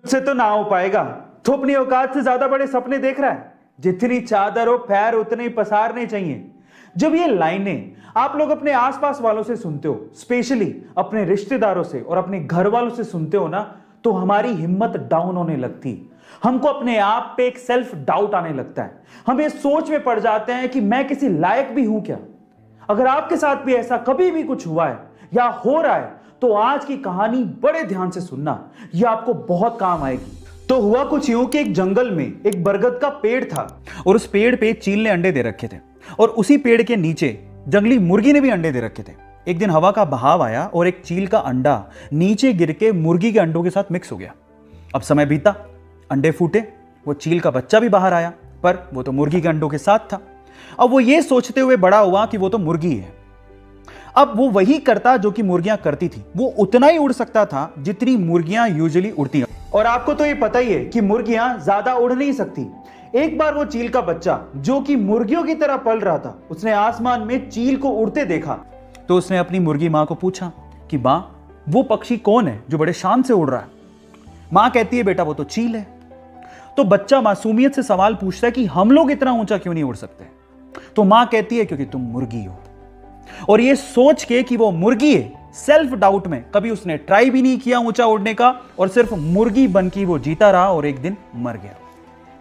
से तो ना हो पाएगा। तो अपनी औकात से ज्यादा बड़े सपने देख रहा है। जितनी चादर हो पैर उतने ही पसारने चाहिए। जब ये लाइनें आप लोग अपने आसपास वालों से सुनते हो, स्पेशली अपने रिश्तेदारों से और अपने घर वालों से सुनते हो ना, तो हमारी हिम्मत डाउन होने लगती। हमको अपने आप पे एक सेल्फ डाउट आने लगता है। हम ये सोच में पड़ जाते हैं कि मैं किसी लायक भी हूं क्या। अगर आपके साथ भी ऐसा कभी भी कुछ हुआ है या हो रहा है तो आज की कहानी बड़े ध्यान से सुनना, यह आपको बहुत काम आएगी। तो हुआ कुछ यूं कि एक जंगल में एक बरगद का पेड़ था और उस पेड़ पे चील ने अंडे दे रखे थे और उसी पेड़ के नीचे जंगली मुर्गी ने भी अंडे दे रखे थे। एक दिन हवा का बहाव आया और एक चील का अंडा नीचे गिर के मुर्गी के अंडों के साथ मिक्स हो गया। अब समय बीता, अंडे फूटे, वो चील का बच्चा भी बाहर आया, पर वो तो मुर्गी के अंडों के साथ था। अब वो ये सोचते हुए बड़ा हुआ कि वो तो मुर्गी है। अब वो वही करता जो कि मुर्गियां करती थी। वो उतना ही उड़ सकता था जितनी मुर्गियां यूजुअली उड़ती हैं। और आपको तो ये पता ही है कि मुर्गियां ज्यादा उड़ नहीं सकती। एक बार वो चील का बच्चा जो कि मुर्गियों की तरह पल रहा था, उसने आसमान में चील को उड़ते देखा। तो उसने अपनी मुर्गी मां को पूछा कि मां, वो पक्षी कौन है जो बड़े शान से उड़ रहा है? मां कहती है, बेटा वो तो चील है। तो बच्चा मासूमियत से सवाल पूछता है कि हम लोग इतना ऊंचा क्यों नहीं उड़ सकते? तो मां कहती है, क्योंकि तुम मुर्गी हो। और ये सोच के कि वो मुर्गी है, सेल्फ डाउट में कभी उसने ट्राई भी नहीं किया ऊंचा उड़ने का और सिर्फ मुर्गी बन के वो जीता रहा और एक दिन मर गया।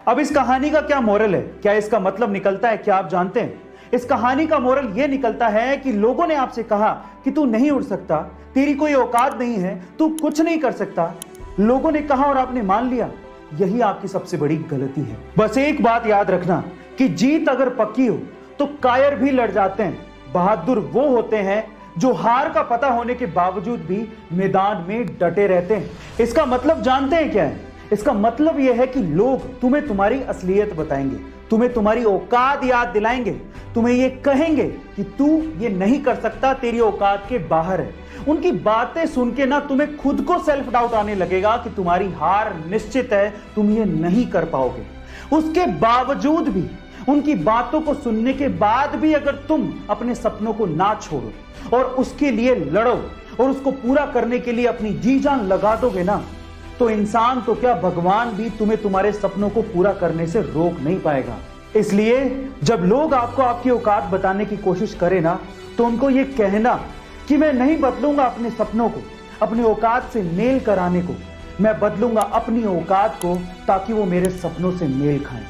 अब इस कहानी का क्या मोरल है? क्या इसका मतलब निकलता है, क्या आप जानते हैं? इस कहानी का मोरल यह निकलता है कि लोगों ने आपसे कहा कि तू नहीं उड़ सकता, तेरी कोई औकात नहीं है, तू कुछ नहीं कर सकता। लोगों ने कहा और आपने मान लिया। यही आपकी सबसे बड़ी गलती है। बस एक बात याद रखना कि जीत अगर पक्की हो तो कायर भी लड़ जाते हैं। बहादुर वो होते हैं जो हार का पता होने के बावजूद भी मैदान में डटे रहते हैं। इसका मतलब जानते हैं क्या है? इसका मतलब यह है कि लोग तुम्हें तुम्हारी असलियत बताएंगे, तुम्हें तुम्हारी औकात याद दिलाएंगे, तुम्हें यह कहेंगे कि तू ये नहीं कर सकता, तेरी औकात के बाहर है। उनकी बातें सुन के ना तुम्हें खुद को सेल्फ डाउट आने लगेगा कि तुम्हारी हार निश्चित है, तुम ये नहीं कर पाओगे। उसके बावजूद भी, उनकी बातों को सुनने के बाद भी अगर तुम अपने सपनों को ना छोड़ो और उसके लिए लड़ो और उसको पूरा करने के लिए अपनी जी जान लगा दोगे ना, तो इंसान तो क्या, भगवान भी तुम्हें तुम्हारे सपनों को पूरा करने से रोक नहीं पाएगा। इसलिए जब लोग आपको आपकी औकात बताने की कोशिश करें ना, तो उनको ये कहना कि मैं नहीं बदलूंगा अपने सपनों को, अपनी औकात से मेल कराने को। मैं बदलूंगा अपनी औकात को ताकि वो मेरे सपनों से मेल खाएं।